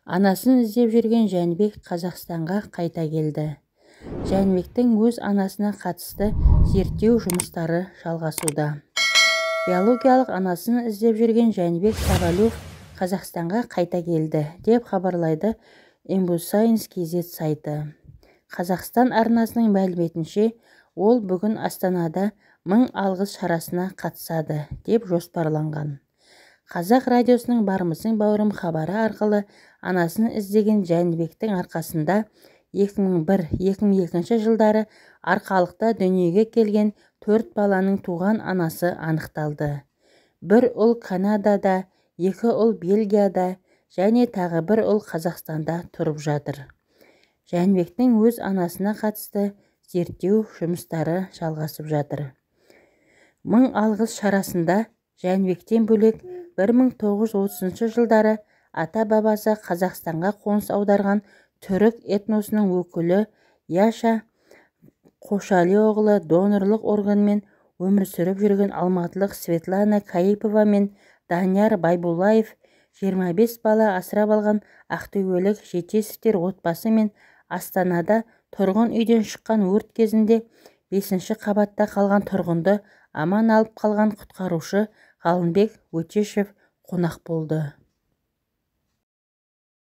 Анасын іздеп жүрген Жәнібек Қазақстанға қайта келді. Жәнібектің өз анасына қатысты зерттеу жұмыстары жалғасуда. Биологиялық анасын іздеп жүрген Жәнібек Сабалюов Қазақстанға қайта келді, деп хабарлайды Embuscience KZ сайты. Қазақстан арнасының мәліметінше, ол бүгін Астанада 1000 алғыс шарасына қатысады, деп жоспарланған. Қазақ радиосының Бармысың бауырым хабары арқылы анасын іздеген Жәнібектің арқасында 2001-2002 жылдары Арқалықта дүниеге келген 4 баланың туған анасы анықталды. Bir ұл Канадада, 2 ұл Бельгияда және тағы 1 ұл Қазақстанда тұрып жатыр. Жәнібектің өз анасына қатысты зерттеу жұмыстары жалғасып жатыр. 1000 алғыс шарасында Жәнібектен бөлек 1930 жылдары ата-бабасы Қазақстанға қоныс аударған түрік этносының өкілі Яша Қошалиоғлы донорлық органмен өмір сүріп жүрген алматылық Светлана Каипова мен Данияр Байбулаев 25 бала асырап алған ақтөбелік Жетесовтер отбасы мен Астанада тұрғын үйден шыққан өрт кезінде 5-ші қабатта қалған тұрғынды аман алып қалған құтқарушы Ғалымбек Өтешев қонақ болды.